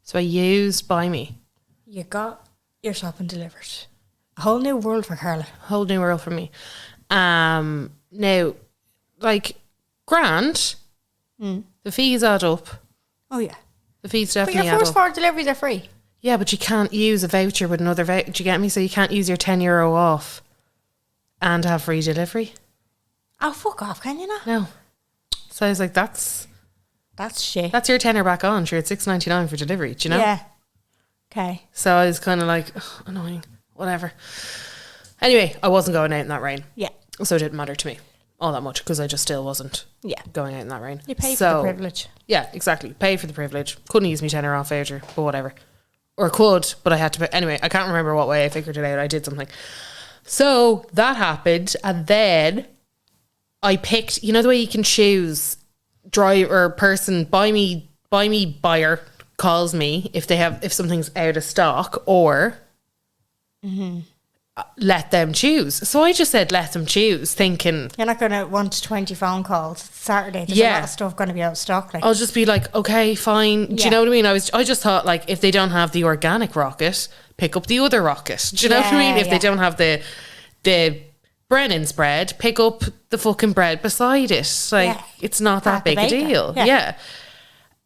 So I used Buy Me. You got your shopping delivered. A whole new world for Carla. Whole new world for me. Now, like, grand. The fees add up. Oh, yeah. The fees But definitely your add first up. 4 deliveries are free. Yeah, but you can't use a voucher with another voucher. Do you get me? So you can't use your €10 off and have free delivery. Oh, fuck off, can you not? No. So I was like, that's shit. your tenner back on. Sure, it's $6.99 for delivery. Do you know? Yeah. Okay. So I was kind of like, ugh, annoying, whatever. Anyway, I wasn't going out in that rain. Yeah. So it didn't matter to me all that much because I just still wasn't going out in that rain. You pay for the privilege. Yeah, exactly. Paid for the privilege. Couldn't use me tenner off voucher, but whatever. Or could, but I had to pay. Anyway, I can't remember what way I figured it out. I did something. So that happened, and then I picked, you know the way you can choose driver, person, buy me buyer calls me if something's out of stock, or let them choose. So I just said let them choose, thinking You're not going to want 20 phone calls Saturday. There's a lot of stuff going to be out of stock. Like. I'll just be like, okay, fine. Do you know what I mean? I just thought, like, if they don't have the organic rocket, pick up the other rocket. Do you know what I mean? If they don't have the Brennan's bread, pick up the fucking bread beside it. Like, it's not that big a deal. Yeah.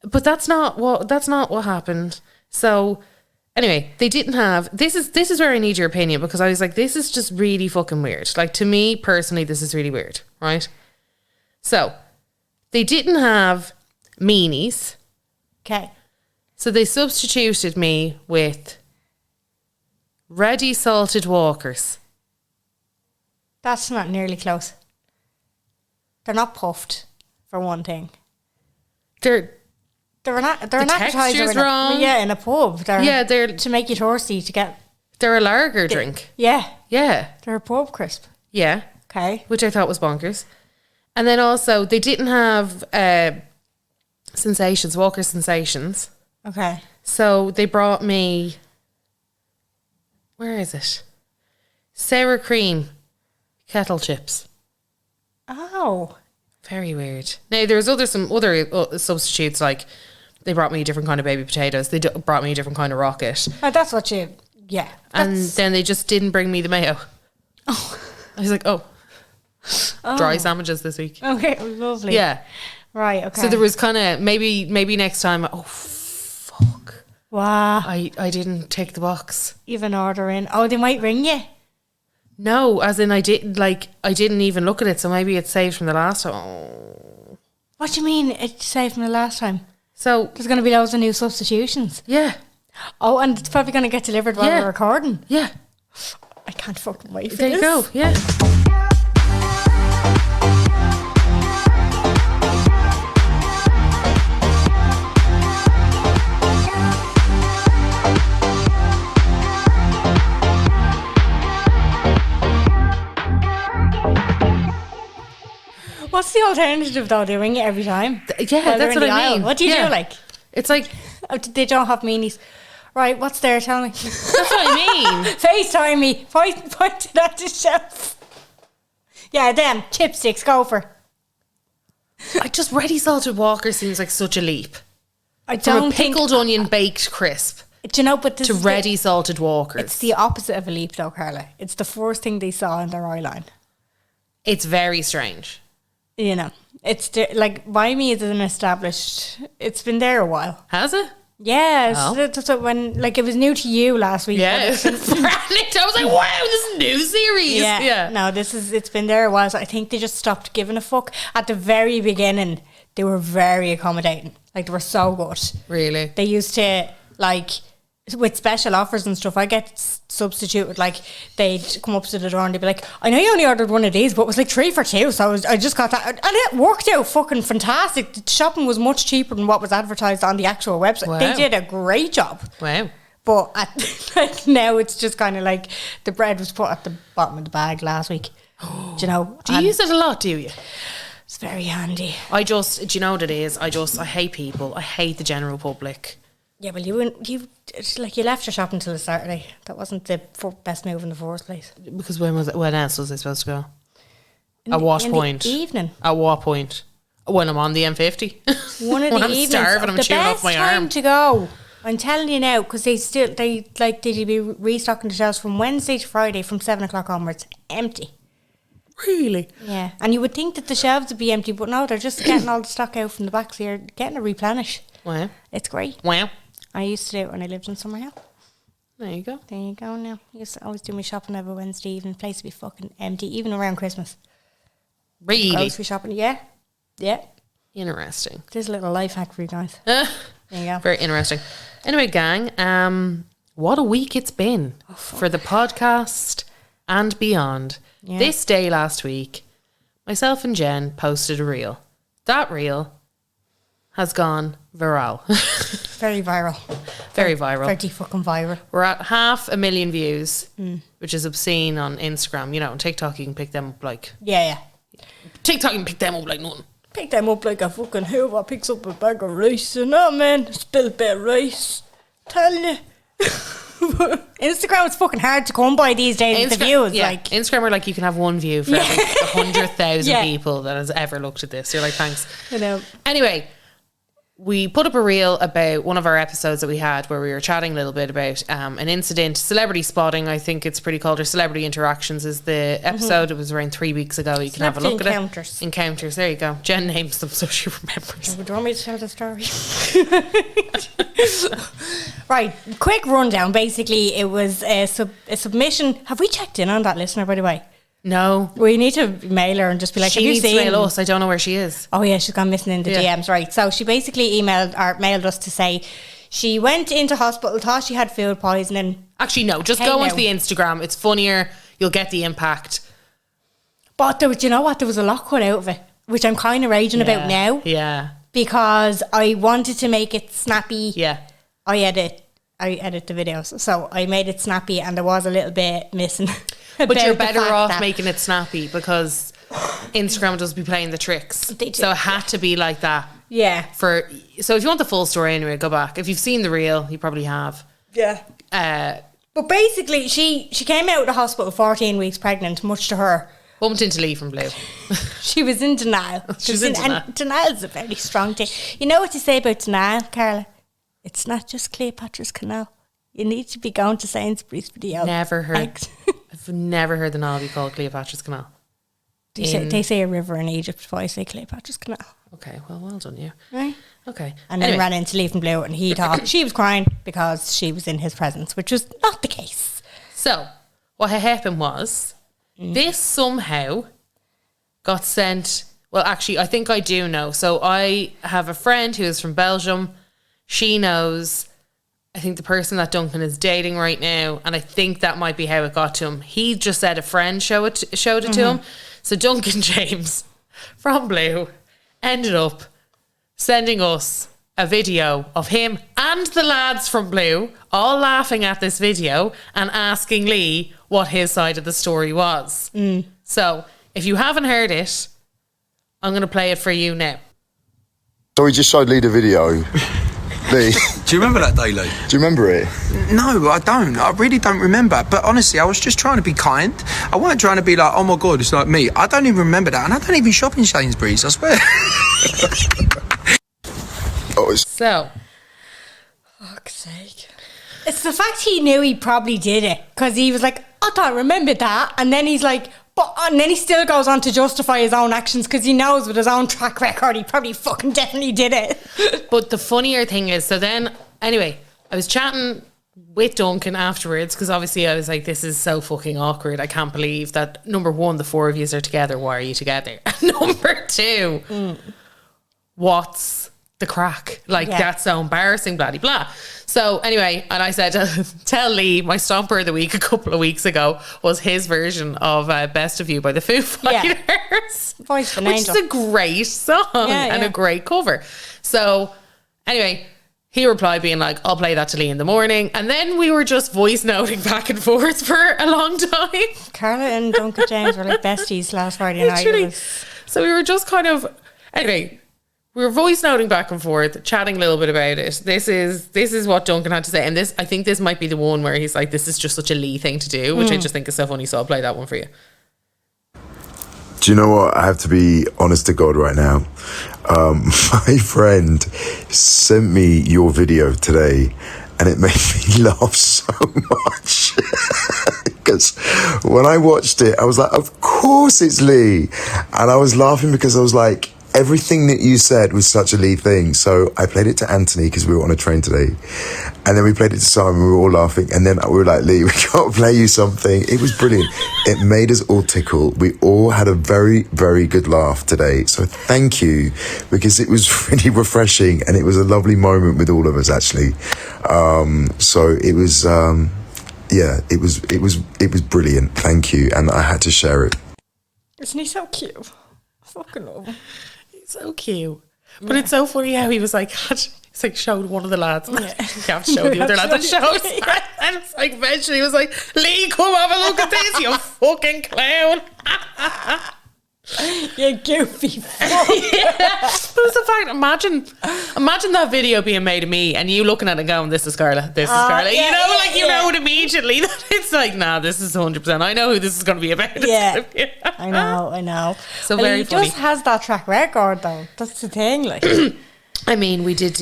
But that's not what happened. So anyway, they didn't have, this is where I need your opinion, because I was like, this is just really fucking weird. Like, to me personally, this is really weird, right? So they didn't have meanies. Okay. So they substituted me with ready salted walkers. That's not nearly close. They're not puffed, for one thing. They're They're an appetizer texture's wrong. In a pub. They're to make you thirsty to get. They're a lager drink. Yeah. Yeah. They're a pub crisp. Yeah. Okay. Which I thought was bonkers. And then also they didn't have sensations, Walker sensations. Okay. So they brought me, where is it? Sour cream kettle chips. Oh. Very weird. Now there's some other substitutes, like they brought me a different kind of baby potatoes. They brought me a different kind of rocket. Oh, that's what you. Yeah. And then they just didn't bring me the mayo. Oh. I was like, dry sandwiches this week. Okay, lovely. Yeah. Right. Okay. So there was kind of maybe next time. Oh fuck! Wow. I didn't tick the box. Even order in. Oh, they might ring you. No, as in I didn't even look at it. So maybe it's saved from the last time. Oh. What do you mean it's saved from the last time? So there's going to be loads of new substitutions. Yeah. Oh, and it's probably going to get delivered while we're recording. Yeah. I can't fucking wait for this. There you go. Yeah. What's the alternative though? They ring you every time. Yeah, that's what I mean. What do you do? Like, it's like they don't have meanies. Right, what's there? Tell me. That's what I mean. FaceTime me. Point it at the shelf. Yeah, them chipsticks. Go for. I just ready salted Walker seems like such a leap. I don't From a pickled onion baked crisp. Do you know? But this to ready salted Walkers. It's the opposite of a leap, though, Carla. It's the first thing they saw in their eye line. It's very strange. You know, it's like Buy Me is an established. It's been there a while. Has it? Yeah, that's what when like it was new to you last week. Yeah, I was like, wow, this is a new series. Yeah. No, it's been there a while. So I think they just stopped giving a fuck at the very beginning. They were very accommodating. Like they were so good. Really? They used to like with special offers and stuff. I get substituted. Like they'd come up to the door and they'd be like, "I know you only ordered one of these, but it was like 3 for 2, so I just got that, and it worked out fucking fantastic. The shopping was much cheaper than what was advertised on the actual website. Wow. They did a great job. Wow. But like now it's just kind of like the bread was put at the bottom of the bag last week. Do you know? Do you use it a lot? Do you? It's very handy. Do you know what it is? I hate people. I hate the general public. Yeah, well, you left your shop until the Saturday. That wasn't the best move in the first place. Because when else was I supposed to go? At what point? In the evening. At what point? When I'm on the M50. One of the when I'm evenings. starving, I'm chewing off my arm. The best time to go I'm telling you now, because they'd be restocking the shelves from Wednesday to Friday from 7 o'clock onwards, empty. Really? Yeah, and you would think that the shelves would be empty, but no, they're just getting all the stock out from the back, so you're getting a replenish. Wow. It's great. Wow. I used to do it when I lived in Summerhill. There you go. There you go now. I used to always do my shopping every Wednesday evening. The place would be fucking empty, even around Christmas. Really? Grocery shopping, yeah. Yeah. Interesting. There's a little life hack for you guys. There you go. Very interesting. Anyway, gang, what a week it's been for the podcast and beyond. Yeah. This day last week, myself and Jen posted a reel. That reel has gone viral. Very viral. Very viral. Pretty fucking viral. We're at 500,000 views, which is obscene on Instagram. You know, on TikTok you can pick them up like... Yeah. TikTok you can pick them up like nothing. Pick them up like a fucking whoever picks up a bag of rice. And oh man, spill a bit of rice. Tell you. Instagram is fucking hard to come by these days with the views. Yeah, like Instagram are like you can have one view for every 100,000 people that has ever looked at this. You're like, thanks. I know. Anyway, we put up a reel about one of our episodes that we had where we were chatting a little bit about an incident, celebrity spotting, I think it's pretty called, or celebrity interactions is the episode. It was around 3 weeks ago. You can have a look at it. Encounters. There you go. Jen names them so she remembers. Do you want me to tell the story? Right, quick rundown. Basically, it was a submission. Have we checked in on that listener, by the way? No. We need to mail her and just be like, she needs to mail us. I don't know where she is. Oh yeah, she's gone missing in the DMs, right. So she basically mailed us to say she went into hospital, thought she had food poisoning. Actually, no, just go onto the Instagram. It's funnier. You'll get the impact. But do you know what? There was a lot cut out of it, which I'm kind of raging about now. Yeah. Because I wanted to make it snappy. Yeah. I edit the videos, so I made it snappy, and there was a little bit missing. But you're better off making it snappy because Instagram does be playing the tricks. They do. So it had to be like that. Yeah. So if you want the full story anyway, go back. If you've seen the reel, you probably have. Yeah. But basically, she came out of the hospital 14 weeks pregnant, much to her. Bumped into Lee from Blue. She was in denial. And denial is a very strong thing. You know what you say about denial, Carla? It's not just Cleopatra's Canal. You need to be going to Sainsbury's for the Never heard. I've never heard the Nile be called Cleopatra's Canal. They say a river in Egypt, but I say Cleopatra's Canal. Okay, well done you. Right. Okay. And then ran into Lee from Blue, and he thought she was crying because she was in his presence, which was not the case. So, what had happened was, this somehow got sent... Well, actually, I think I do know. So I have a friend who is from Belgium. She knows... I think the person that Duncan is dating right now, and I think that might be how it got to him. He just said a friend showed it to him. So Duncan James from Blue ended up sending us a video of him and the lads from Blue all laughing at this video and asking Lee what his side of the story was. So if you haven't heard it, I'm going to play it for you now. So we just showed Lee the video. Lee. Do you remember that day, Lee? Do you remember it? No, I don't. I really don't remember. But honestly, I was just trying to be kind. I wasn't trying to be like, oh my God, it's like me. I don't even remember that. And I don't even shop in Sainsbury's, I swear. So. Fuck's sake. It's the fact he knew he probably did it. Because he was like, I don't remember that. And then he's like, and then he still goes on to justify his own actions because he knows with his own track record he probably fucking definitely did it. But the funnier thing is, so then, anyway, I was chatting with Duncan afterwards because obviously I was like, this is so fucking awkward. I can't believe that, number one, the four of you are together. Why are you together? And number two, what's the crack? Like, that's so embarrassing, blah, blah, blah. So anyway, and I said, tell Lee, my stomper of the week a couple of weeks ago was his version of Best of You by the Foo Fighters. Voice of an which angel. is a great song and a great cover. So anyway, he replied being like, I'll play that to Lee in the morning. And then we were just voice noting back and forth for a long time. Carla and Duncan James were like besties last Friday night. So we were just kind of, anyway, we were voice noting back and forth, chatting a little bit about it. This is what Duncan had to say. And I think this might be the one where he's like, this is just such a Lee thing to do, which I just think is so funny. So I'll play that one for you. Do Do you know what? I have to be honest to God right now. My friend sent me your video today, and it made me laugh so much. Because when I watched it, I was like, of course it's Lee. And I was laughing because I was like, everything that you said was such a Lee thing. So I played it to Anthony because we were on a train today. And then we played it to Simon. We were all laughing. And then we were like, Lee, we can't play you something. It was brilliant. It made us all tickle. We all had a very, very good laugh today. So thank you, because it was really refreshing. And it was a lovely moment with all of us, actually. So it was, it was brilliant. Thank you. And I had to share it. Isn't he so cute? I fucking love him. So cute. But it's so funny how he was like, it's like showed one of the lads. Yeah. You have to show the other lads. And shows. And it's like eventually he was like, Lee, come have a look at this, you fucking clown. You goofy fuck. Yeah. But it's the fact, imagine that video being made of me and you looking at it going, this is Scarlett, this is Scarlett. Yeah, you know it immediately. That it's like, nah, this is 100%. I know who this is going to be about. Yeah, I know. So well, very he funny. just has that track record though. That's the thing, like. I mean, we did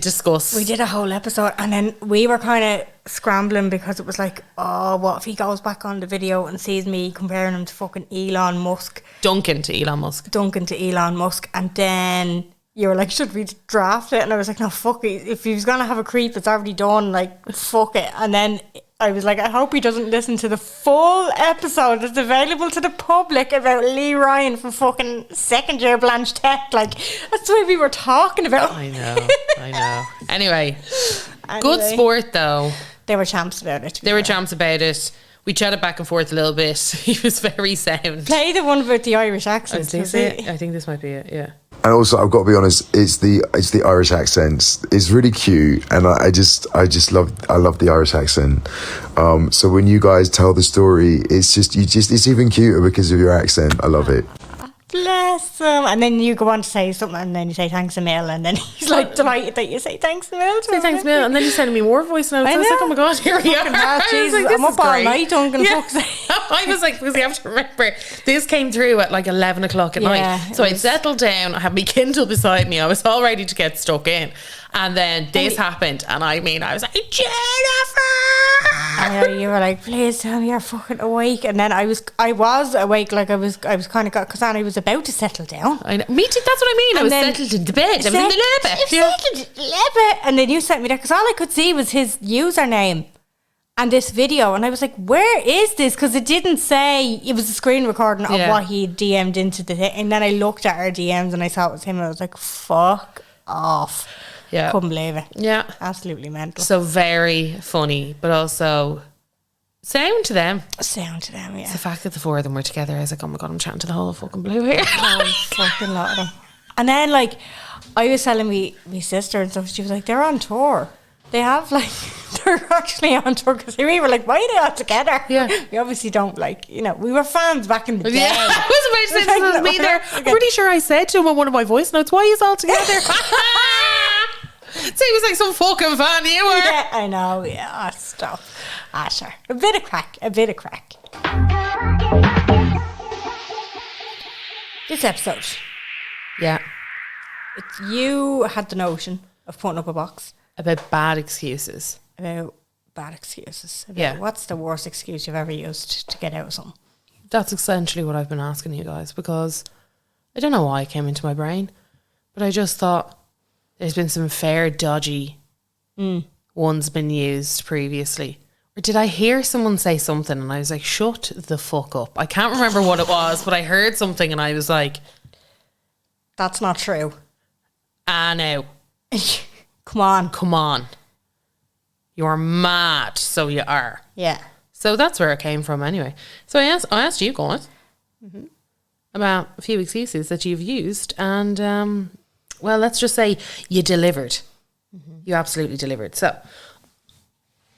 discuss. We did a whole episode, and then we were kind of scrambling because it was like, oh, what if he goes back on the video and sees me comparing him to fucking Elon Musk? Duncan to Elon Musk. And then you were like, should we draft it? And I was like, no, fuck it. If he was going to have a creep, it's already done. Like, fuck it. And then I was like, I hope he doesn't listen to the full episode that's available to the public about Lee Ryan from fucking second year Blanche Tech. Like, that's the way we were talking about. I know. Anyway, good sport though. They were champs about it. They were champs about it. We chatted back and forth a little bit. He was very sound. Play the one about the Irish accent. I think this might be it, yeah. And also, I've got to be honest, it's the Irish accents. It's really cute, and I love the Irish accent. So when you guys tell the story, it's even cuter because of your accent. I love it. Bless him. And then you go on to say something, and then you say thanks a mil, and then he's like delighted that you say thanks a mil. Say thanks a mil, and then he's sending me more voice notes. I was like, oh my god, here we are. Jesus, I'm up all night, Duncan. Yeah. I was like, because you have to remember, this came through at like 11 o'clock at night. So I'd settled down, I had my Kindle beside me, I was all ready to get stuck in. And then this happened, and I was like, Jennifer! And you were like, please tell me you're fucking awake. And then I was awake, like I was kind of got, because Annie was about to settle down. I know. Me too, that's what I mean. I was settled in the bed. I was in the lebe. And then you sent me that, because all I could see was his username and this video. And I was like, where is this? Because it didn't say, it was a screen recording of what he DM'd into the thing. And then I looked at our DMs and I saw it was him, and I was like, fuck off. Yeah. Couldn't believe it. Yeah. Absolutely mental. So very funny, but also sound to them. Sound to them, yeah. It's the fact that the four of them were together. I was like, oh my god, I'm chatting to the whole fucking blue here. Fucking lot of them. And then, like, I was telling me sister and stuff, she was like, they're on tour. They have, like, they're actually on tour, because we were like, why are they all together? Yeah. We obviously don't, like, you know, we were fans back in the day. Yeah, I was about to say this was me there. I'm pretty sure I said to him on one of my voice notes, why are you all together? So he was like some fucking fan you were. Yeah, I know, yeah, stop. Sure. A bit of crack. This episode. Yeah. You had the notion of putting up a box. About bad excuses. About what's the worst excuse you've ever used to get out of something? That's essentially what I've been asking you guys, because I don't know why it came into my brain, but I just thought there's been some fair dodgy ones been used previously. Or did I hear someone say something and I was like, shut the fuck up? I can't remember what it was, but I heard something and I was like, that's not true. No. Come on. You're mad, so you are. Yeah. So that's where it came from anyway. So I asked you guys about a few excuses that you've used, and well, let's just say you delivered. You absolutely delivered. So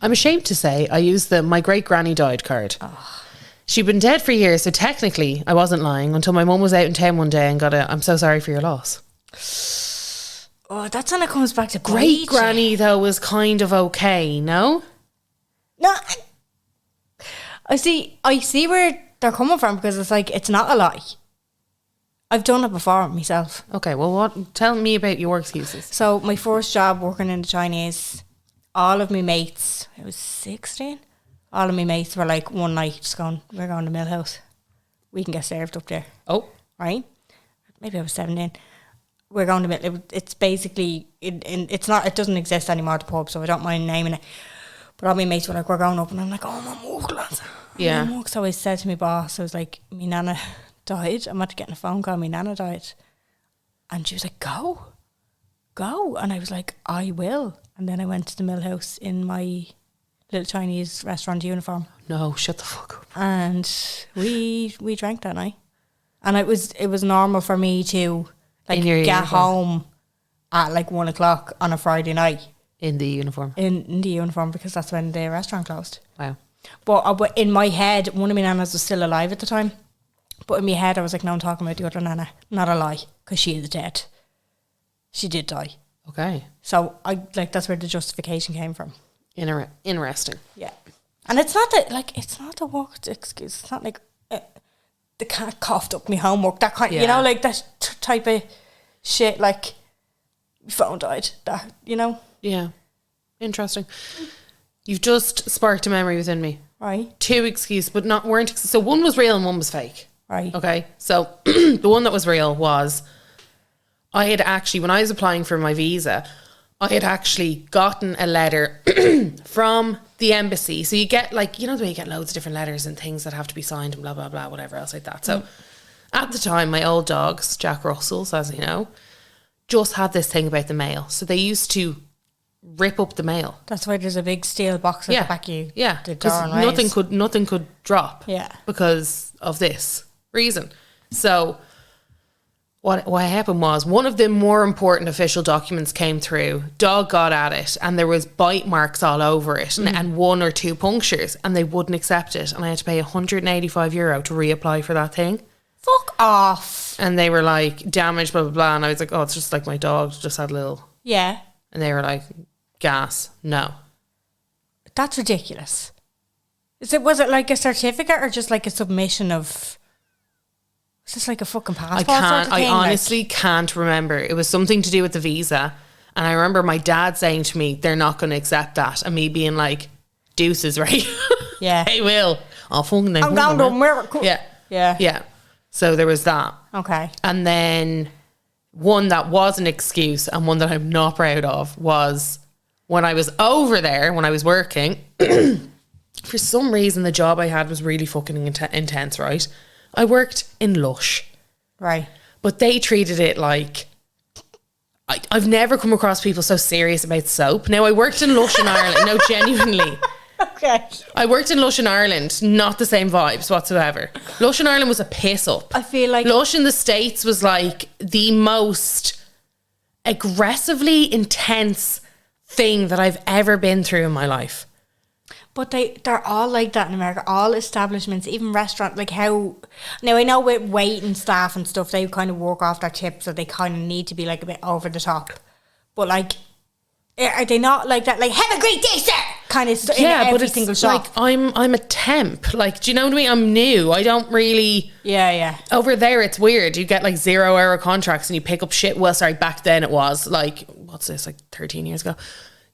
I'm ashamed to say I used the my great granny died card. She'd been dead for years, so technically I wasn't lying until my mum was out in town one day and got I'm so sorry for your loss. Oh, that's when it comes back to great granny though was kind of okay, no? No, I see where they're coming from, because it's like, it's not a lie. I've done it before myself. Okay, well, tell me about your excuses. So my first job working in the Chinese, all of my mates, I was 16, all of my mates were like, one night, just going, we're going to Millhouse. We can get served up there. Oh. Right? Maybe I was 17. We're going to Millhouse. It's basically, it's not, it doesn't exist anymore, the pub, so I don't mind naming it. But all my mates were like, we're going up, and I'm like, oh, I'm on work, lads. Yeah. So I said to my boss, I was like, my nana died. I'm after getting a phone call, my nana died. And she was like, go. And I was like, I will. And then I went to the Millhouse in my little Chinese restaurant uniform. No, shut the fuck up. And we drank that night. And it was normal for me to like get uniform. home at like 1 o'clock on a Friday night. In the uniform. In the uniform, because that's when the restaurant closed. Wow. But in my head, one of my nanas was still alive at the time. But in my head, I was like, no, I'm talking about the other nana. Not a lie, because she is dead. She did die. Okay. So that's where the justification came from. Interesting. Yeah. And it's not that, like, it's not the work excuse. It's not like the cat coughed up my homework. That kind, you know, like that type of shit. Like, my phone died. That, you know. Yeah. Interesting. You've just sparked a memory within me. Right. 2 excuses, but weren't. So one was real and one was fake. Right. Okay. So the one that was real was, I had actually, when I was applying for my visa, I had actually gotten a letter from the embassy. So you get like, you know the way you get loads of different letters and things that have to be signed and blah, blah, blah, whatever else like that. So at the time, my old dogs, Jack Russells, as you know, just had this thing about the mail. So they used to rip up the mail. That's why there's a big steel box at the back of you. Yeah. The door and Because nothing could drop. Yeah. Because of this reason. So what happened was, one of the more important official documents came through. Dog got at it, and there was bite marks all over it, and 1 or 2 punctures, and they wouldn't accept it, and I had to pay €185 to reapply for that thing. Fuck off. And they were like, damage, blah blah blah, and I was like, oh, it's just like my dog just had a little. Yeah. And they were like, gas, no. That's ridiculous. Was it like a certificate or just like a submission of? Is this like a fucking passport? I honestly can't remember. It was something to do with the visa. And I remember my dad saying to me, they're not going to accept that. And me being like, deuces, right? Yeah. They will. I'm going to America. Yeah. Yeah. Yeah. So there was that. Okay. And then one that was an excuse and one that I'm not proud of was when I was over there, when I was working, for some reason the job I had was really fucking intense, right? I worked in Lush. Right. But they treated it like... I've never come across people so serious about soap. Now, I worked in Lush in Ireland. No, genuinely. Okay. I worked in Lush in Ireland. Not the same vibes whatsoever. Lush in Ireland was a piss up. I feel like... Lush in the States was like the most aggressively intense thing that I've ever been through in my life. But they're all like that in America. All establishments, even restaurants, like how... Now, I know with waiting staff and stuff, they kind of work off their tips, so they kind of need to be like a bit over the top. But like, are they not like that? Like, have a great day, sir! Kind of stuff. Yeah, in but every it's single shop. like, I'm a temp. Like, do you know what I mean? I'm new. I don't really... Yeah. Over there, it's weird. You get like 0-hour contracts and you pick up shit. Well, sorry, back then it was like, what's this, like 13 years ago?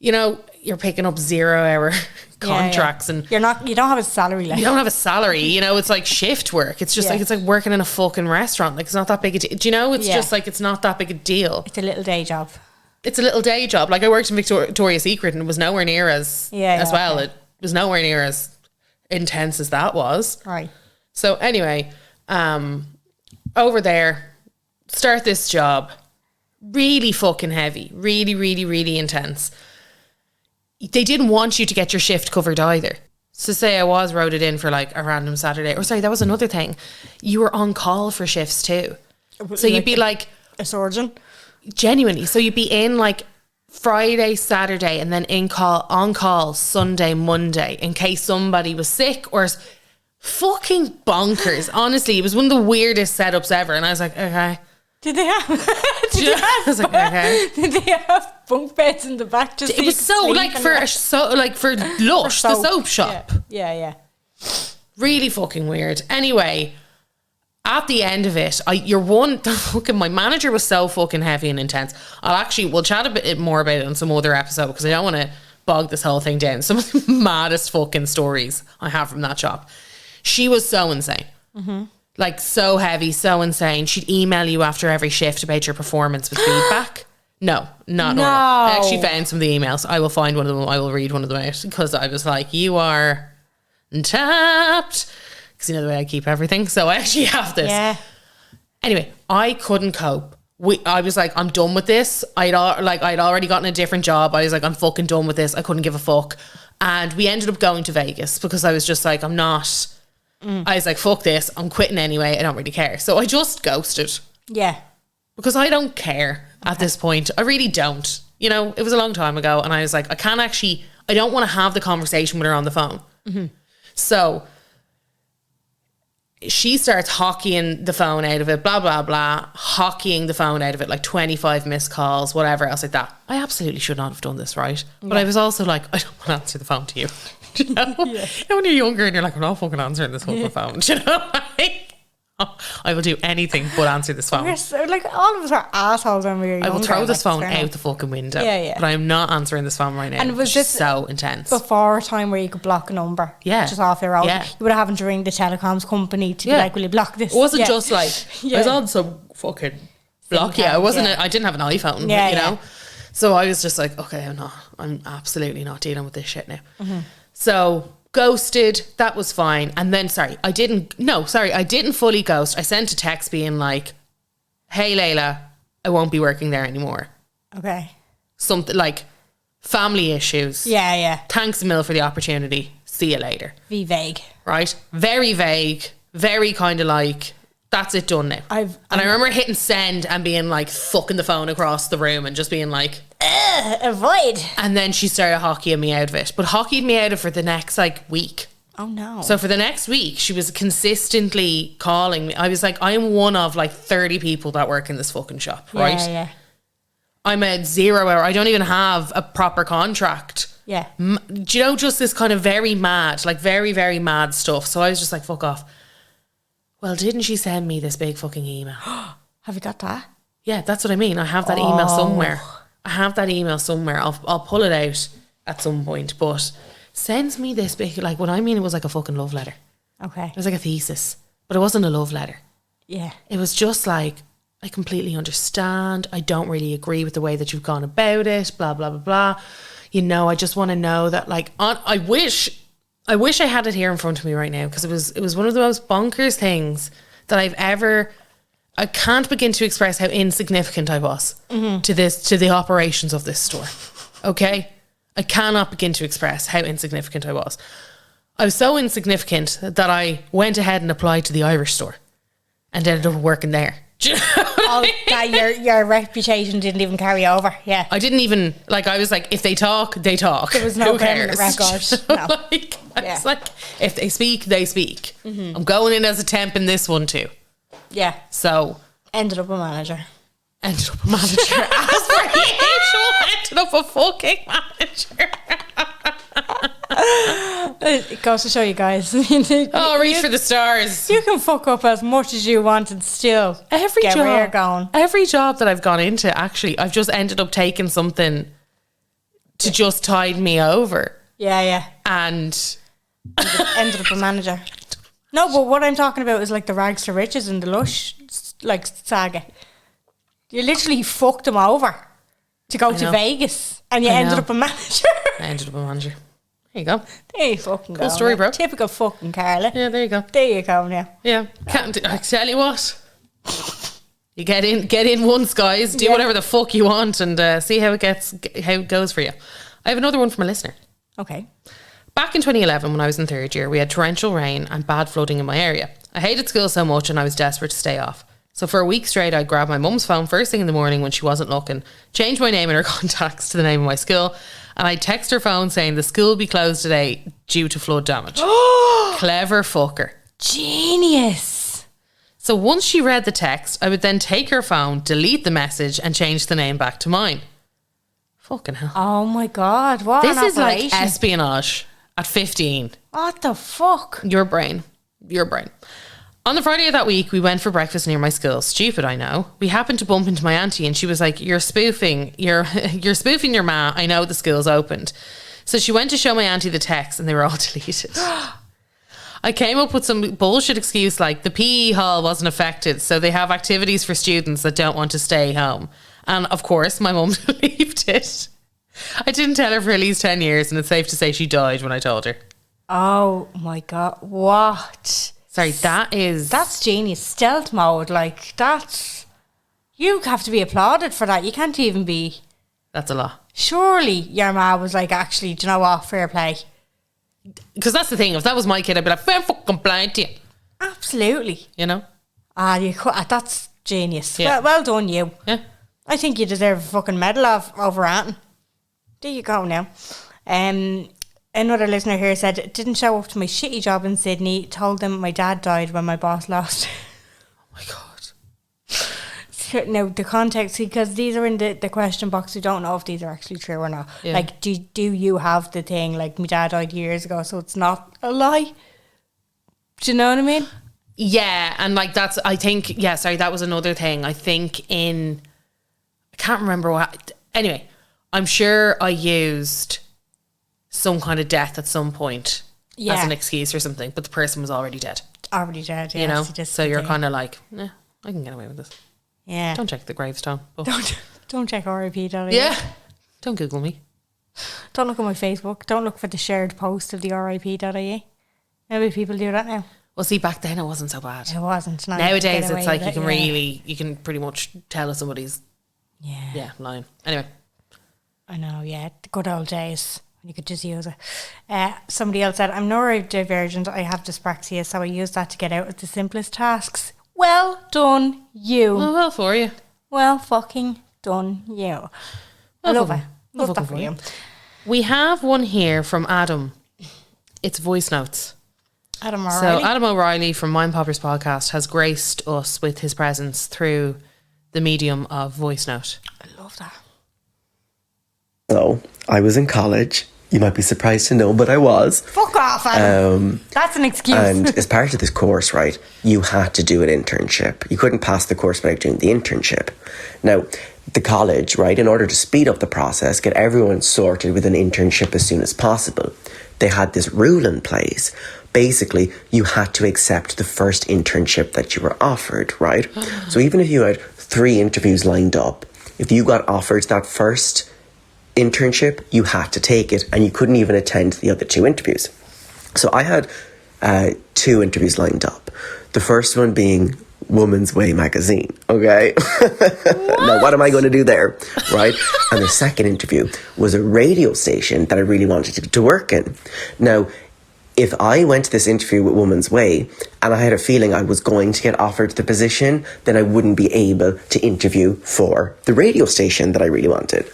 You know, you're picking up 0-hour contracts and you don't have a salary. Like, you don't have a salary. You know, it's like shift work. It's just like, it's like working in a fucking restaurant. Like, it's not that big a deal. Do you know? It's just like, it's not that big a deal. It's a little day job. It's a little day job. Like, I worked in Victoria's Secret and it was nowhere near as well. Okay. It was nowhere near as intense as that was. Right. So anyway, over there, start this job. Really fucking heavy. Really, really, really intense. They didn't want you to get your shift covered either. So say I was rotated in for like a random Saturday. Or sorry, that was another thing. You were on call for shifts too. So you'd be like... A surgeon? Genuinely. So you'd be in like Friday, Saturday, and then on call Sunday, Monday, in case somebody was sick or... Fucking bonkers. Honestly, it was one of the weirdest setups ever. And I was like, okay. Did they have... I was like, okay. Did they have bunk beds in the back? Just it was so like for Lush, the soap shop. Yeah. Really fucking weird. Anyway, at the end of it, my manager was so fucking heavy and intense. We'll chat a bit more about it on some other episode because I don't want to bog this whole thing down. Some of the maddest fucking stories I have from that job. She was so insane. Like so heavy, so insane. She'd email you after every shift about your performance with feedback. No, not normal. I actually found some of the emails. I will find one of them. I will read one of them out because I was like, you are tapped. Because you know the way I keep everything. So I actually have this. Yeah. Anyway, I couldn't cope. I was like, I'm done with this. I'd already gotten a different job. I was like, I'm fucking done with this. I couldn't give a fuck. And we ended up going to Vegas because I was just like, I'm not. I was like, fuck this. I'm quitting anyway. I don't really care. So I just ghosted. Yeah. Because I don't care at this point. I really don't. You know, it was a long time ago. And I was like, I don't want to have the conversation with her on the phone. So she starts hockeying the phone out of it, blah, blah, blah, hockeying the phone out of it, like 25 missed calls, whatever else like that. I absolutely should not have done this, right? But I was also like, I don't want to answer the phone to you. Do you know? You know, when you're younger and you're like, I'm not fucking answering this fucking phone. Do you know? I will do anything but answer this phone. Yes, like all of us are assholes when we were younger. I will throw this phone fair out the fucking window. Yeah. But I'm not answering this phone right now. And it was just so intense. before a time where you could block a number. Yeah. Just off your own. Yeah. You would have having to ring the telecoms company to be like, will you block this? It wasn't just like, Yeah. I was on some fucking block. Yeah, I didn't have an iPhone, you know? So I was just like, okay, I'm absolutely not dealing with this shit now. So ghosted, that was fine. And then, I didn't fully ghost. I sent a text being like, hey Layla, I won't be working there anymore. Okay. Something like family issues. Yeah. Thanks a mil for the opportunity. See you later. Be vague. Right? Very vague. Very kind of like, that's it, done now. I remember hitting send and being like fucking the phone across the room and just being like, avoid. And then she started hockeying me out of it. But hockeyed me out of it for the next like week. Oh no. So for the next week, she was consistently calling me. I was like, I am one of like 30 people that work in this fucking shop, right? Yeah. I'm a 0 hour. I don't even have a proper contract. Yeah. Do you know, just this kind of very mad, like very, very mad stuff. So I was just like, fuck off. Well, didn't she send me this big fucking email? Have you got that? Yeah, that's what I mean. I have that email somewhere. I'll pull it out at some point. But sends me this big, like, what I mean, it was like a fucking love letter. Okay. It was like a thesis, but it wasn't a love letter. Yeah. It was just like, I completely understand. I don't really agree with the way that you've gone about it, blah, blah, blah, blah. You know, I just want to know that, like, I wish I had it here in front of me right now, because it was one of the most bonkers things that I can't begin to express how insignificant I was to the operations of this store. Okay? I cannot begin to express how insignificant I was. I was so insignificant that I went ahead and applied to the Irish store and ended up working there. That your reputation didn't even carry over. Yeah. I didn't even, like, I was like, if they talk, they talk. There was no Who cares? record. No. Like, I was like, if they speak, they speak. I'm going in as a temp in this one too. Yeah. So Ended up a manager. As per usual, ended up a fucking manager. It goes to show you guys. Reach for the stars. You can fuck up as much as you want and still get where you're going. Every job that I've gone into, actually, I've just ended up taking something to just tide me over. Yeah. And ended up a manager. No, but what I'm talking about is like the rags to riches and the lush, like, saga. You literally fucked them over to go to Vegas, and you ended up a manager. I ended up a manager. There you go. There you fucking go. Cool story, bro. Typical fucking Carla. Yeah, there you go. There you go now. Yeah. I tell you what. You get in once, guys. Do whatever the fuck you want and see how it goes for you. I have another one from a listener. Okay. Back in 2011, when I was in third year, we had torrential rain and bad flooding in my area. I hated school so much and I was desperate to stay off. So for a week straight, I'd grab my mum's phone first thing in the morning when she wasn't looking, change my name in her contacts to the name of my school, and I'd text her phone saying the school will be closed today due to flood damage. Clever fucker. Genius. So once she read the text, I would then take her phone, delete the message, and change the name back to mine. Fucking hell. Oh my God. What This an is like operation. espionage at 15. What the fuck? Your brain. your brain. On the Friday of that week, we went for breakfast near my school. Stupid, I know. We happened to bump into my auntie and she was like, you're spoofing your ma. I know the school's opened. So she went to show my auntie the text and they were all deleted. I came up with some bullshit excuse like the PE hall wasn't affected, so they have activities for students that don't want to stay home. And of course, my mum believed it. I didn't tell her for at least 10 years and it's safe to say she died when I told her. Oh my God. What? Sorry, that's genius. Stealth mode, like that. You have to be applauded for that. You can't even be. That's a lot. Surely your ma was like, actually, do you know what? Fair play. Because that's the thing. If that was my kid, I'd be like, fair fucking play to you. Absolutely. You know? That's genius. Yeah. Well done, you. Yeah. I think you deserve a fucking medal over Anton. There you go now. Another listener here said, didn't show up to my shitty job in Sydney, told them my dad died when my boss lost. Oh my God. So, now, the context, because these are in the question box, we don't know if these are actually true or not. Yeah. Like, do you have the thing, like, my dad died years ago, so it's not a lie? Do you know what I mean? Yeah, and like that was another thing. I think I can't remember what, anyway, I'm sure I used some kind of death at some point as an excuse or something, but the person was already dead. Already dead, yeah. You know, so you're kind of like, I can get away with this. Yeah. Don't check the gravestone. But Don't check RIP.ie. yeah. Don't Google me. Don't look at my Facebook. Don't look for the shared post of the RIP.ie. Maybe people do that now. Well, see, back then it wasn't so bad. It wasn't. Nowadays it's like you can pretty much tell if somebody's lying. Anyway. I know, yeah. The good old days. You could just use it. Somebody else said, I'm neurodivergent. I have dyspraxia, so I use that to get out of the simplest tasks. Well done, you. Well for you. Well fucking done, you. I love it. Love that for you. We have one here from Adam. It's voice notes. Adam O'Reilly. So Adam O'Reilly from Mind Poppers podcast has graced us with his presence through the medium of voice note. I love that. So, I was in college. You might be surprised to know, but I was. Fuck off, Adam. That's an excuse. And as part of this course, right, you had to do an internship. You couldn't pass the course without doing the internship. Now, the college, right, in order to speed up the process, get everyone sorted with an internship as soon as possible, they had this rule in place. Basically, you had to accept the first internship that you were offered, right? So even if you had 3 interviews lined up, if you got offered that first internship, you had to take it, and you couldn't even attend the other 2 interviews. So I had 2 interviews lined up. The first one being Woman's Way magazine, okay? Now, what am I going to do there, right? And the second interview was a radio station that I really wanted to work in. Now, if I went to this interview with Woman's Way and I had a feeling I was going to get offered the position, then I wouldn't be able to interview for the radio station that I really wanted.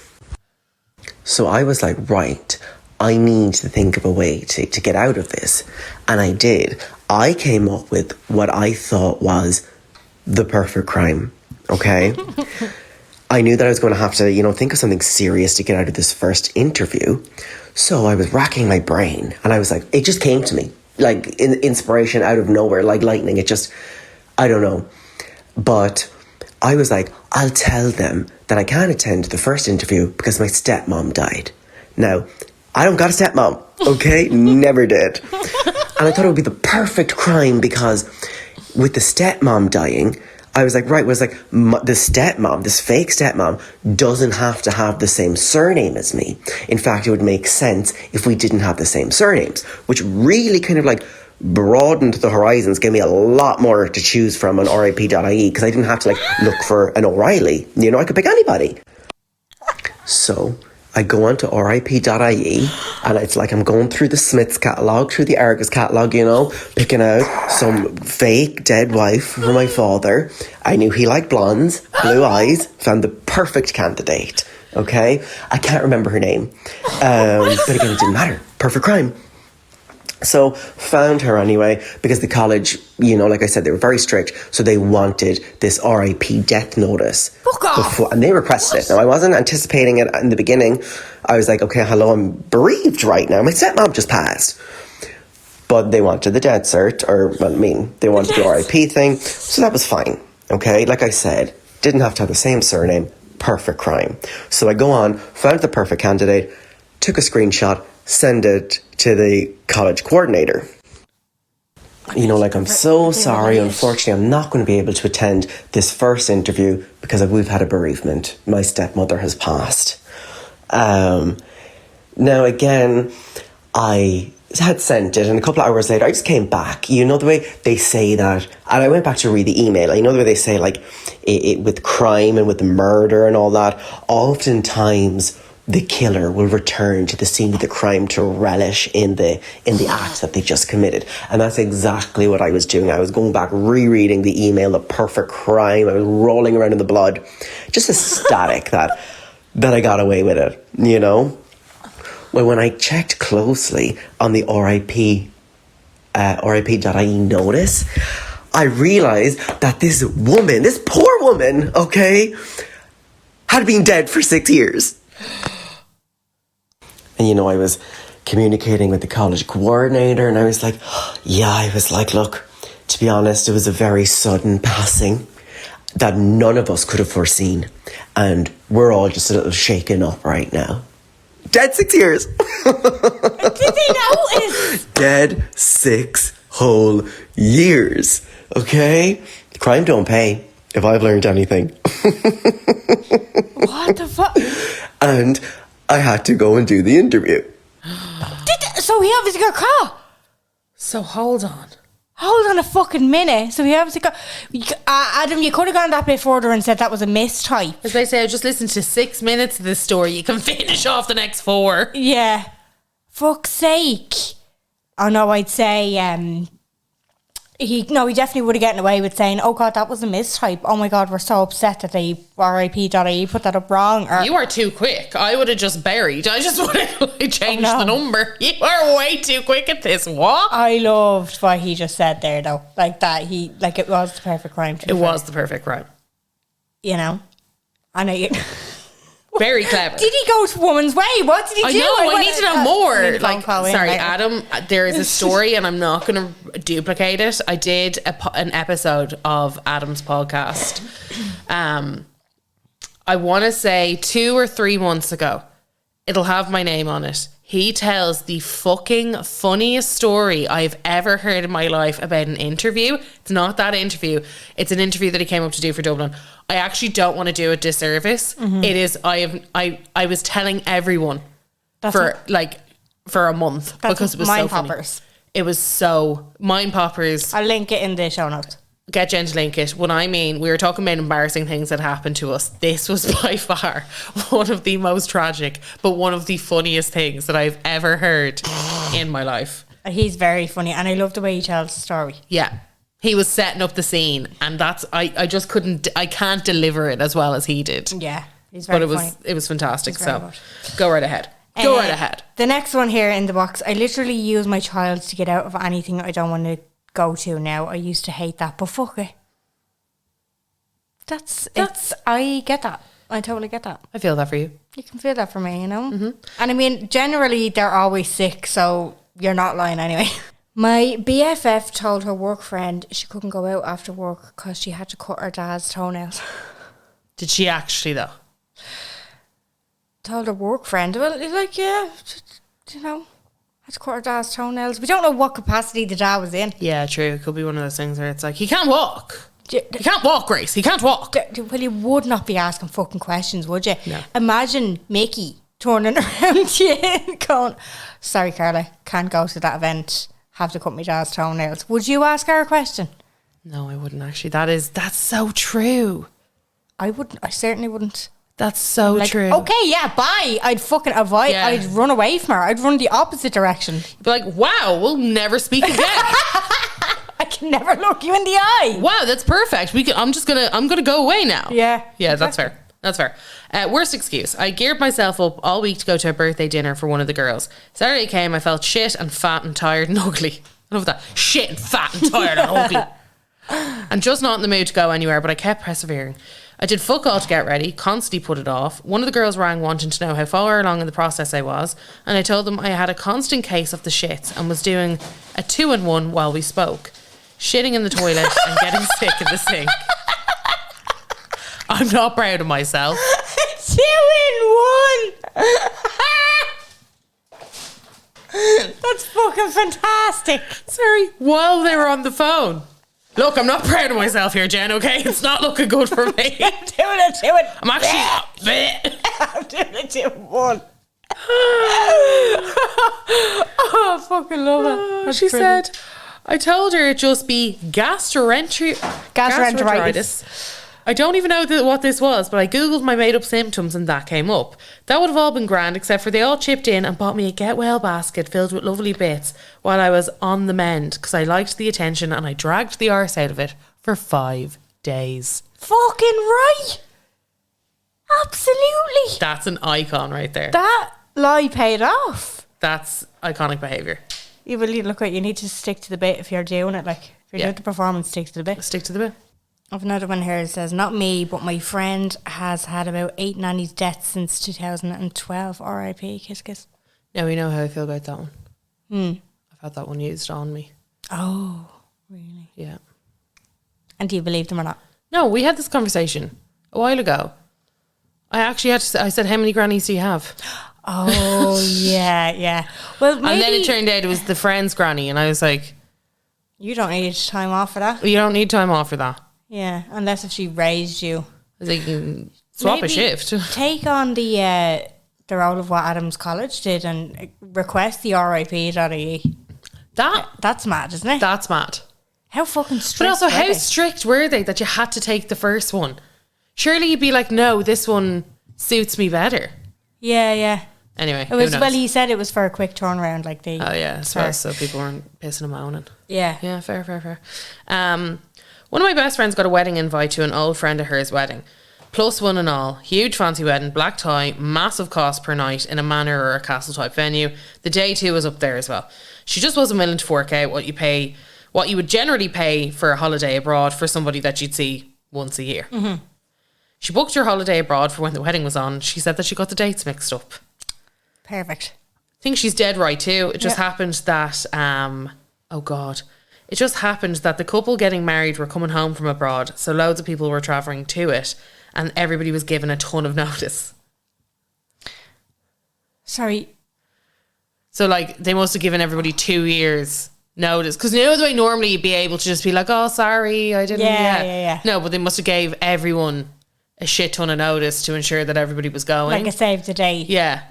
So I was like, right, I need to think of a way to get out of this. And I did. I came up with what I thought was the perfect crime, okay? I knew that I was going to have to, think of something serious to get out of this first interview. So I was racking my brain and I was like, it just came to me, like inspiration out of nowhere, like lightning. It just, I don't know. But I was like, I'll tell them that I can't attend the first interview because my stepmom died. Now, I don't got a stepmom, okay? Never did. And I thought it would be the perfect crime because with the stepmom dying, I was like, the stepmom, this fake stepmom, doesn't have to have the same surname as me. In fact, it would make sense if we didn't have the same surnames, which really kind of like broadened the horizons, gave me a lot more to choose from on RIP.ie because I didn't have to look for an O'Reilly. I could pick anybody. So I go on to RIP.ie and it's like I'm going through the Smiths catalogue, through the Argus catalogue, picking out some fake dead wife for my father. I knew he liked blondes, blue eyes, found the perfect candidate, okay? I can't remember her name, but again, it didn't matter. Perfect crime. So found her anyway, because the college, like I said, they were very strict. So they wanted this RIP death notice. Fuck off. And they requested it. Now, I wasn't anticipating it in the beginning. I was like, okay, hello, I'm bereaved right now. My stepmom just passed. But they wanted the dead cert, they wanted the RIP thing, so that was fine, okay? Like I said, didn't have to have the same surname, perfect crime. So I go on, found the perfect candidate, took a screenshot, send it to the college coordinator. I'm so sorry, unfortunately, I'm not going to be able to attend this first interview because we've had a bereavement. My stepmother has passed. Now, again, I had sent it, and a couple of hours later, I just came back. You know the way they say that, and I went back to read the email. You know the way they say, like, it with crime and with the murder and all that, oftentimes the killer will return to the scene of the crime to relish in the act that they just committed. And that's exactly what I was doing. I was going back, rereading the email, the perfect crime. I was rolling around in the blood, just ecstatic that I got away with it, you know? Well, when I checked closely on the RIP.ie notice, I realised that this poor woman, okay, had been dead for 6 years. And, I was communicating with the college coordinator, and I was like, look, to be honest, it was a very sudden passing that none of us could have foreseen. And we're all just a little shaken up right now. Dead 6 years. Did they notice? Dead 6 whole years. Okay? Crime don't pay, if I've learned anything. What the fuck? And I had to go and do the interview. So he obviously got caught. So hold on. Hold on a fucking minute. So he obviously got... Adam, you could have gone that bit further and said that was a mistype. As they say, I just listened to 6 minutes of this story. You can finish off the next 4. Yeah. Fuck's sake. Oh no, I'd say... He definitely would have gotten away with saying, oh God, that was a mistype. Oh my God, we're so upset that they RIP.ie put that up wrong. Or, you are too quick. I would have just buried. I just would have changed the number. You are way too quick at this. What? I loved what he just said there though. Like that, it was the perfect crime. It was the perfect crime. You know? I know you... Very clever. Did he go to Woman's Way? What did he do? I need to know more. Sorry, later. Adam, there is a story and I'm not going to duplicate it. I did an episode of Adam's podcast. I want to say 2 or 3 months ago. It'll have my name on it. He tells the fucking funniest story I've ever heard in my life about an interview. It's not that interview. It's an interview that he came up to do for Dublin. I actually don't want to do a disservice. Mm-hmm. It is. I was telling everyone for a month because it was so funny. Poppers. It was so mind poppers. I'll link it in the show notes. Get Jen to link it. What I mean, we were talking about embarrassing things that happened to us. This was by far one of the most tragic, but one of the funniest things that I've ever heard in my life. He's very funny, and I love the way he tells the story. Yeah. He was setting up the scene, and that's I just couldn't. I can't deliver it as well as he did. Yeah, he's very funny. It was fantastic. So go right ahead. Go right ahead. The next one here in the box. I literally use my child to get out of anything I don't want to go to now. I used to hate that, but fuck it. I get that. I totally get that. I feel that for you. You can feel that for me, you know. Mm-hmm. And I mean, generally they're always sick, so you're not lying anyway. My BFF told her work friend she couldn't go out after work because she had to cut her dad's toenails. Did she actually though? Told her work friend. Well, like, yeah, you know, had to cut her dad's toenails. We don't know what capacity the dad was in. Yeah, true. It could be one of those things where it's like, he can't walk. He can't walk, Grace. He can't walk. Well, you would not be asking fucking questions, would you? No. Imagine Mickey turning around to you and going, sorry, Carla, can't go to that event. Have to cut my dad's toenails. Would you ask her a question? No, I wouldn't actually. That's so true. I wouldn't. I certainly wouldn't. That's so true. Okay, yeah, bye. I'd fucking avoid. Yeah. I'd run away from her. I'd run the opposite direction. You'd be like, wow, we'll never speak again. I can never look you in the eye. Wow, that's perfect. I'm gonna go away now. Yeah. Yeah, exactly. That's fair. Worst excuse. I geared myself up all week to go to a birthday dinner for one of the girls. Saturday came, I felt shit and fat and tired and ugly. I love that. Shit and fat and tired and ugly. And just not in the mood to go anywhere, but I kept persevering. I did fuck all to get ready, constantly put it off. One of the girls rang wanting to know how far along in the process I was, and I told them I had a constant case of the shits and was doing a 2-in-1 while we spoke. Shitting in the toilet and getting sick in the sink. I'm not proud of myself. 2-in-1. That's fucking fantastic. Sorry, while they were on the phone. Look, I'm not proud of myself here, Jen, okay? It's not looking good for me. I'm doing it. I'm actually... I'm doing a 2-in-1. Oh, I fucking love it. That's She brilliant. said, I told her it'd just be gastroenteritis. I don't even know what this was, but I googled my made up symptoms and that came up. That would have all been grand, except for they all chipped in and bought me a get well basket filled with lovely bits while I was on the mend because I liked the attention and I dragged the arse out of it for 5 days. Fucking right. Absolutely. That's an icon right there. That lie paid off. That's iconic behaviour. You really look at. You need to stick to the bit if you're doing it. Like if you're doing the performance, stick to the bit. Stick to the bit. I've another one here that says, not me, but my friend has had about 8 nannies' deaths since 2012. R.I.P. Kiss, kiss. Now we know how I feel about that one. I've had that one used on me. Oh, really? Yeah. And do you believe them or not? No, we had this conversation a while ago. I actually had to. I said, "How many grannies do you have?" Oh, yeah. Well, maybe And then it turned out it was the friend's granny, and I was like, you don't need time off for that. "You don't need time off for that." Yeah, unless if she raised you. I was like, "Swap a Maybe shift." Take on the role of what Adams College did and request the RIP.ie. That's mad, isn't it? That's mad. How fucking strict. But also, were how they? strict were they that you had to take the first one? Surely you'd be like, "No, this one suits me better." Yeah. Anyway, It was who knows? well. He said it was for a quick turnaround, like they. Oh yeah, I suppose so. People weren't pissing and moaning. Yeah. Yeah, fair. One of my best friends got a wedding invite to an old friend of hers wedding. +1 and all. Huge fancy wedding, black tie, massive cost per night in a manor or a castle type venue. The day too was up there as well. She just wasn't willing to fork out what you would generally pay for a holiday abroad for somebody that you'd see once a year. Mm-hmm. She booked her holiday abroad for when the wedding was on. She said that she got the dates mixed up. Perfect. I think she's dead right too. It just happened that it just happened that the couple getting married were coming home from abroad, so loads of people were travelling to it and everybody was given a ton of notice. Sorry. So like they must have given everybody 2 years notice, because you know the way normally you'd be able to just be like, "Oh, sorry, I didn't." Yeah. No, but they must have gave everyone a shit ton of notice to ensure that everybody was going. Like a save the date. Yeah.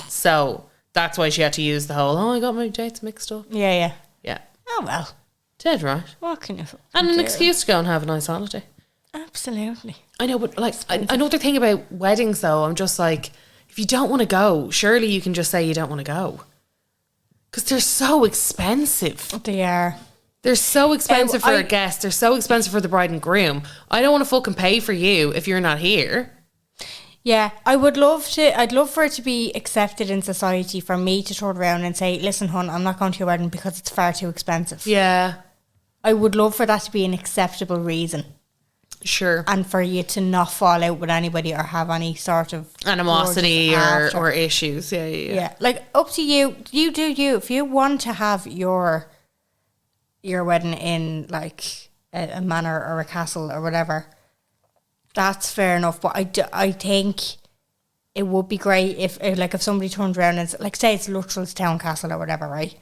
So that's why she had to use the whole, "Oh, I got my dates mixed up." Yeah. Yeah. Oh well. Dead right. What can you And an do? excuse to go and have a nice holiday. Absolutely. I know, but like another thing about weddings though, I'm just like, if you don't want to go, surely you can just say you don't want to go. Because they're so expensive. They are. They're so expensive for I- a guest. They're so expensive for the bride and groom. I don't want to fucking pay for you if you're not here. Yeah, I'd love for it to be accepted in society for me to turn around and say, "Listen, hon, I'm not going to your wedding because it's far too expensive." Yeah, I would love for that to be an acceptable reason sure. and for you to not fall out with anybody or have any sort of Animosity grudges or after. issues. Yeah. Yeah, like up to you. You do you. If you want to have your wedding in like a manor or a castle or whatever, that's fair enough. But I think it would be great if somebody turned around and like say it's Luttrell's Town Castle or whatever, right?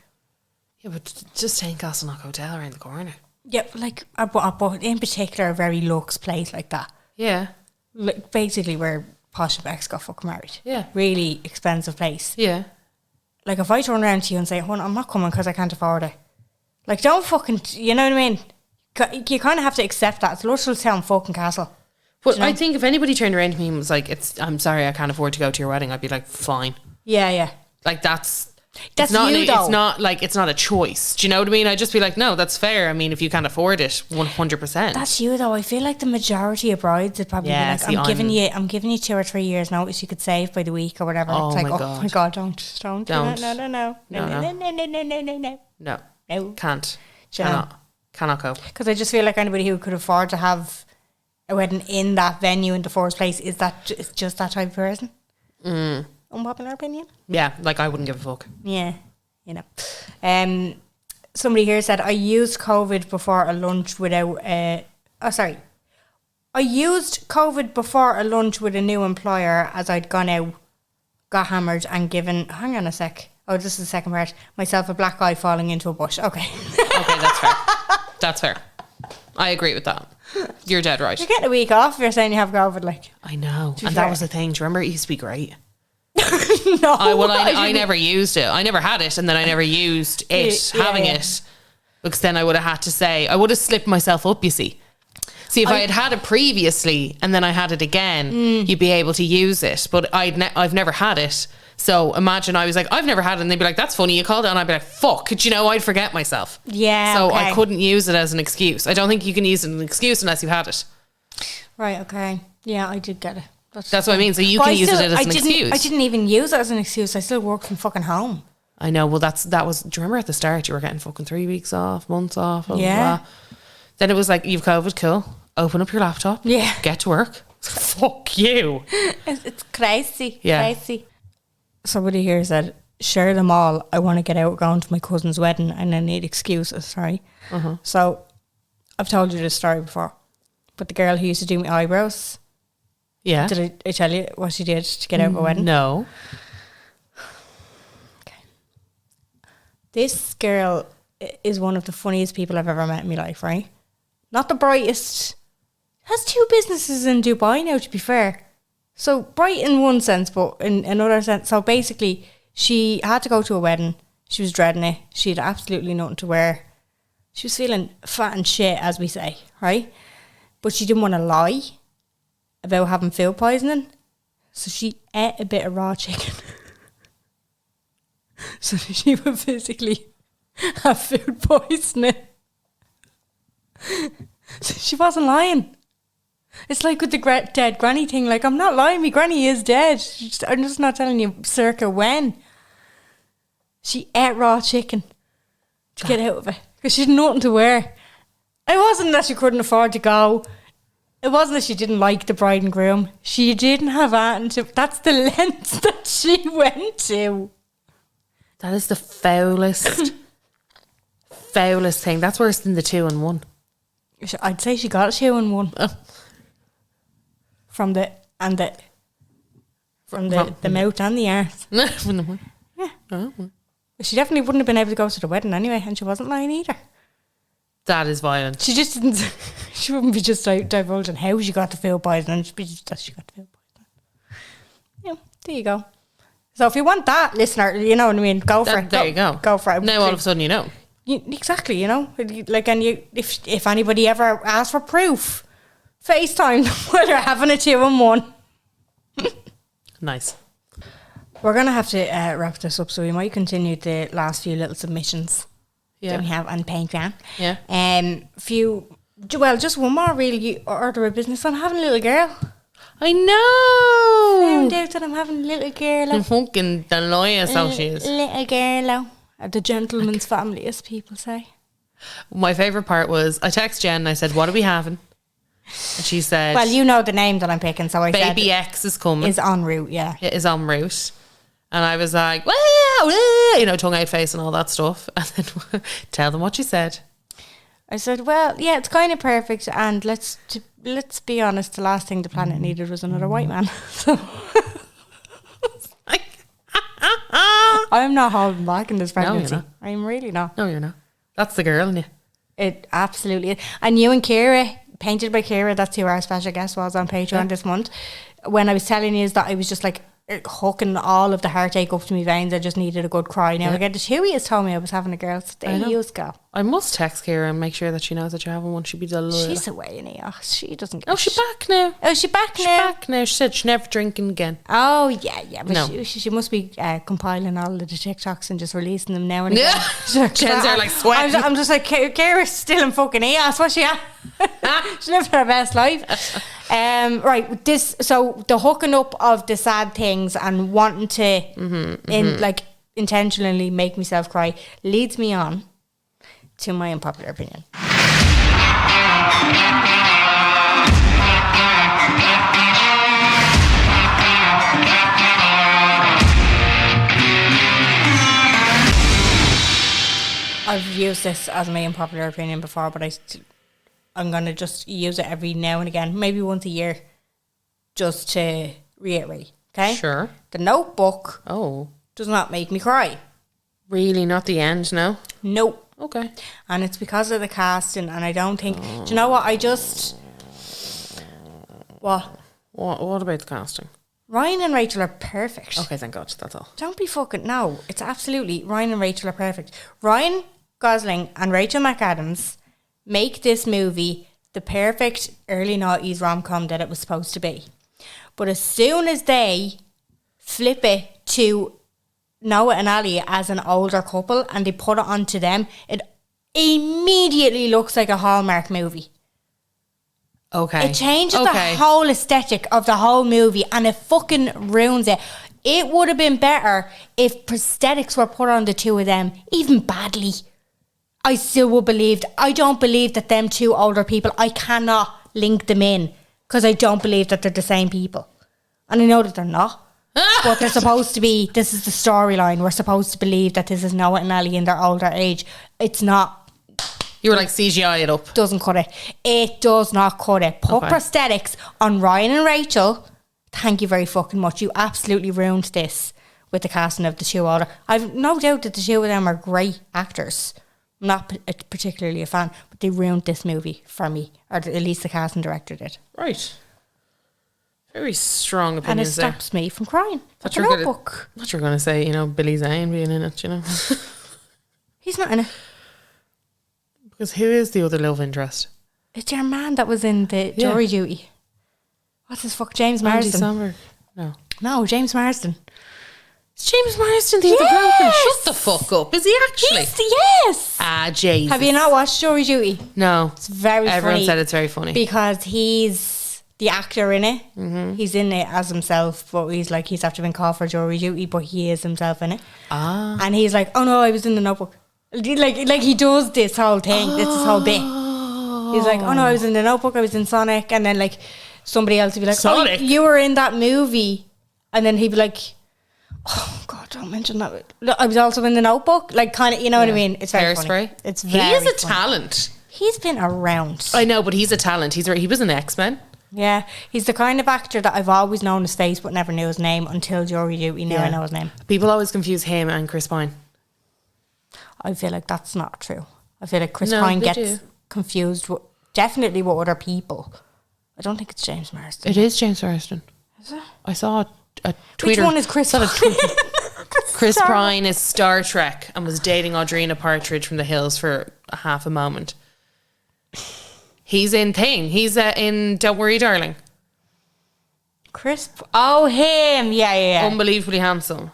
Yeah, but just saying Castle Knock Hotel around the corner. Yeah, like but in particular a very luxe place like that. Yeah. Like basically where Posh and Bex got fucking married. Yeah. Really expensive place. Yeah. Like if I turn around to you and say, "Hon, I'm not coming because I can't afford it." Like don't fucking, you know what I mean? You kind of have to accept that. It's Luttrell's Town fucking Castle. But you know? I think if anybody turned around to me and was like, "I'm sorry, I can't afford to go to your wedding," I'd be like, "Fine." Yeah. Like that's That's it's not you, though. It's not like it's not a choice. Do you know what I mean? I'd just be like, "No, that's fair." I mean, if you can't afford it, 100%. That's you though. I feel like the majority of brides would probably Yeah, be see, like, I'm giving you 2 or 3 years notice you could save by the week or whatever. Oh It's like, my oh God. my God, don't. Don't. No. Can't. Do you know? Cannot go. Because I just feel like anybody who could afford to have a wedding in that venue in the first place is just that type of person. Unpopular opinion. Yeah, like I wouldn't give a fuck. Yeah. you know. Somebody here said, I used COVID before a lunch without... I used COVID before a lunch with a new employer as I'd gone out, got hammered and given... Hang on a sec. Oh, this is the second part. Myself a black eye falling into a bush. Okay. Okay, that's fair. That's fair. I agree with that. You're dead right. You're getting a week off if you're saying you have COVID, like. I know. And fair. that was the thing. Do you remember it used to be great? No. I never used it. I never had it, and then I never used it, having it. Because then I would have had to say... I would have slipped myself up, you see. See, if I had had it previously and then I had it again, you'd be able to use it. But I've never had it. So imagine I was like, I've never had it. And they'd be like, that's funny, you called it. And I'd be like, fuck, do you know, I'd forget myself. Yeah, So okay. I couldn't use it as an excuse. I don't think you can use it as an excuse unless you had it. Right, okay. Yeah, I did get it. That's what I mean. So you can use it as an excuse. I didn't even use it as an excuse. I still work from fucking home. I know. Well, that was... Do you remember at the start you were getting fucking 3 weeks off, months off? Blah, Yeah. blah. Then it was like, you've COVID, cool. Open up your laptop. Yeah. Get to work. Fuck you. It's crazy. Yeah. Crazy. Somebody here said, share them all. I want to get out going to my cousin's wedding and I need excuses, right? So I've told you this story before. But the girl who used to do my eyebrows, Yeah. did I tell you what she did to get out of a wedding? No. This girl is one of the funniest people I've ever met in my life, right? Not the brightest. Has 2 businesses in Dubai now, to be fair. So bright in one sense, but in another sense. So basically, she had to go to a wedding. She was dreading it. She had absolutely nothing to wear. She was feeling fat and shit, as we say, right? But she didn't want to lie about having food poisoning. So she ate a bit of raw chicken. So she would physically have food poisoning. So she wasn't lying. It's like with the dead granny thing. Like, I'm not lying, my granny is dead. I'm just not telling you circa when. She ate raw chicken to get out of it. Because she had nothing to wear. It wasn't that she couldn't afford to go. It wasn't that she didn't like the bride and groom. She didn't have anything to... That's the lengths that she went to. That is the foulest, foulest thing. That's worse than the 2 in 1. I'd say she got a 2 in 1. Oh. From the mouth and the arse. From the 1. Yeah. Oh. She definitely wouldn't have been able to go to the wedding anyway, and she wasn't lying either. That is violent. She just didn't... She wouldn't be just divulging how she got the food poisoning. She'd be just that she got the food poisoning. Yeah, there you go. So if you want that, listener, you know what I mean, go for it. There you go. Go for it. Now all of a sudden you know. Exactly, you know. Like, and if anybody ever asks for proof, FaceTime them while they're having a 2 in 1. Nice. We're going to have to wrap this up, so we might continue the last few little submissions that we have on Patreon. Yeah. Just one more really. You order a business. I'm having a little girl. I know. Found out that I'm having a little girl. I'm fucking delirious how she is. Little girl. The gentleman's family, as people say. My favourite part was I text Jen and I said, what are we having? And she said, Well, you know the name that I'm picking, so I said... Baby X is coming. Is en route, yeah. It is en route. And I was like, wow, you know, tongue out face and all that stuff. And then tell them what she said. I said, well, yeah, it's kind of perfect. And let's be honest, the last thing the planet needed was another white man. So I'm not holding back in this pregnancy. No, I'm really not. No, you're not. That's the girl in you. It absolutely is. And you and Kira, Painted by Kira, that's who our special guest was on Patreon this month. When I was telling you that I was just like hooking all of the heartache up to my veins, I just needed a good cry. Now again, the Huey has told me I was having a girl, so there you go. I must text Kira and make sure that she knows that you're having one. She'd be delighted. She's away in EOS. She doesn't get... Oh, she's back now. Oh, she's back She's now? back now. She said she's never drinking again. Oh, yeah. But No. she must be compiling all of the TikToks and just releasing them now and again. Yeah. Jen's there like sweating. I'm just like, Kira's still in fucking EOS. What's she at? She's living her best life. Right, so the hooking up of the sad things and wanting to intentionally make myself cry leads me on to my unpopular opinion. I've used this as my unpopular opinion before, but I'm going to just use it every now and again, maybe once a year, just to reiterate. Okay? Sure. The Notebook Oh. does not make me cry. Really? Not the end, no? Nope. Okay. And it's because of the casting, and I don't think... Do you know what? What? What about the casting? Ryan and Rachel are perfect. Okay, thank God. That's all. Don't be fucking... No, it's absolutely... Ryan and Rachel are perfect. Ryan Gosling and Rachel McAdams make this movie the perfect early 90s rom-com that it was supposed to be. But as soon as they flip it to Noah and Ali as an older couple and they put it onto them, it immediately looks like a Hallmark movie. Okay. It changes the whole aesthetic of the whole movie and it fucking ruins it. It would have been better if prosthetics were put on the two of them, even badly. I still would believe. I don't believe that them two older people, I cannot link them in because I don't believe that they're the same people. And I know that they're not. But they're supposed to be, this is the storyline. We're supposed to believe that this is Noah and Ellie in their older age. It's not. You were like CGI it up. Doesn't cut it. It does not cut it. Put prosthetics on Ryan and Rachel. Thank you very fucking much. You absolutely ruined this with the casting of the two older. I've no doubt that the two of them are great actors. I'm not particularly a fan, but they ruined this movie for me, or at least the casting director did. Right. Very strong And it opinions there. stops me from crying. That's a I Notebook. thought you were going to say, Billy Zane being in it, He's not in it. Because who is the other love interest? It's your man that was in the jury duty. What's his fuck? James Marsden. Andy Samberg. No, James Marsden. Is James Marsden the other broken? Shut the fuck up. Is he actually? Yes. Ah, Jesus. Have you not watched Jury Duty? No. It's very Everyone funny. said it's very funny. Because he's the actor in it. Mm-hmm. He's in it as himself, but he's after been called for jury duty, but he is himself in it. Ah. And he's like, oh no, I was in the Notebook. Like he does this whole thing, this whole bit. He's like, oh no, I was in the Notebook, I was in Sonic, and then like somebody else would be like, Sonic? oh, you were in that movie, and then he'd be like, oh God, don't mention that. Look, I was also in the Notebook, like kind of, you know what I mean? It's very Hairspray. funny. It's He very is a funny. talent. He's been around. I know, but he's a talent. He was in the X-Men. Yeah, he's the kind of actor that I've always known his face but never knew his name until Jury Duty. Now I know his name. People always confuse him and Chris Pine. I feel like that's not true. I feel like Chris No, Pine they gets do. confused definitely with other people. I don't think it's James Marsden. It is James Marsden. Is it? I saw a tweeter. Which one is Chris Pine? Chris Pine is Star Trek and was dating Audrina Partridge from The Hills for a half a moment. He's in Thing. He's in Don't Worry, Darling. Oh, him. Yeah. Unbelievably handsome.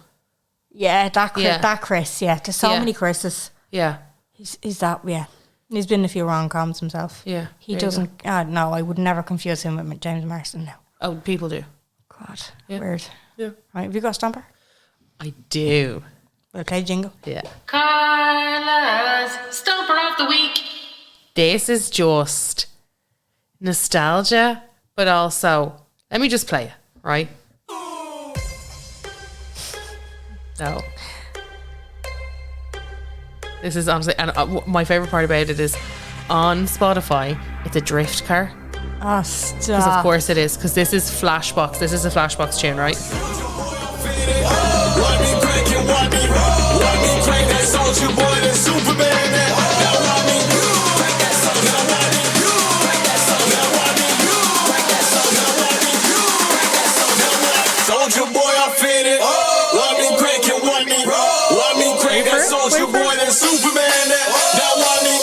Yeah, that Chris. Yeah, there's so many Chris's. Yeah. He's that, yeah. He's been in a few rom-coms himself. Yeah. He doesn't, no, I would never confuse him with James Marsden now. Oh, people do. God, Yeah. weird. Yeah. Right, have you got a stomper? I do. Okay, jingle. Yeah. Carla's Stomper of the Week. This is just nostalgia, but also, let me just play it, right? No. This is honestly, and my favourite part about it is on Spotify, it's a drift car. Oh, Because stop. of course it is, because this is Flashbox. This is a Flashbox tune, right? Soldier boy, I fit it. Let me crank it, want me. Let me crank that soldier boy, that Superman, that want me.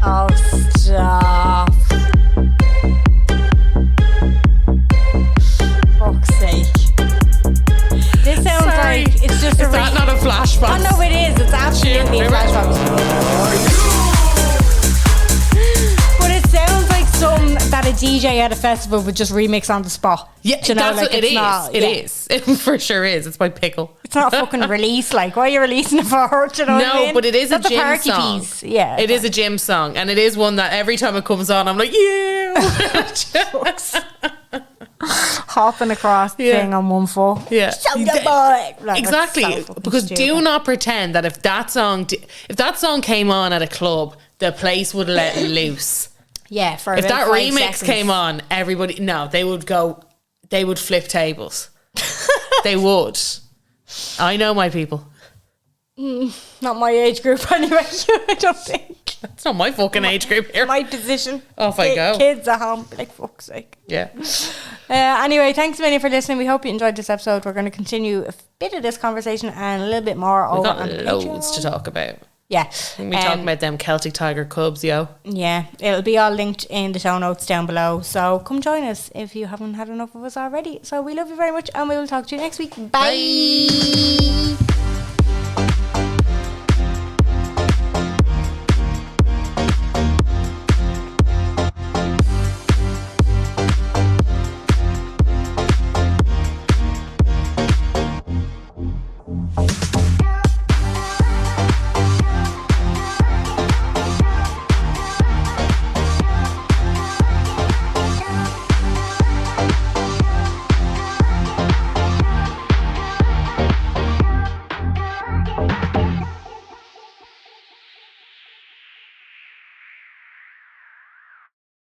Oh, stop. Fuck's sake. This sounds Sorry. like it's just Is that not a Flashbox? Oh, no, it is. It's absolutely a Tune. flashbox. But it sounds like something that a DJ at a festival would just remix on the spot. Yeah, Do you know, that's like, what it it's is. not- It yeah. is. It for sure is. It's by Pickle. It's not a fucking release. Like, why are you releasing it for? Do you know what I No, mean? but it is That's a gym party song. piece. Yeah. It is a gym song, and it is one that every time it comes on, I'm like, yeah. hopping across the thing on one foot. Yeah. Soldier boy. Like, Exactly. that's so fucking Because stupid. do not pretend that if that song came on at a club, the place would let loose. Yeah, for If about that 5 remix seconds. came on, they would flip tables. They would. I know my people. Not my age group anyway, I don't think. It's not my fucking age group here. My position. Off I go. Kids at home, like fuck's sake. Yeah. Anyway, thanks a million for listening. We hope you enjoyed this episode. We're going to continue a bit of this conversation and a little bit more We've over got on loads Patreon. to talk about. Yeah. We talk about them Celtic Tiger cubs, yo. Yeah, it'll be all linked in the show notes down below. So come join us if you haven't had enough of us already. So we love you very much and we will talk to you next week. Bye.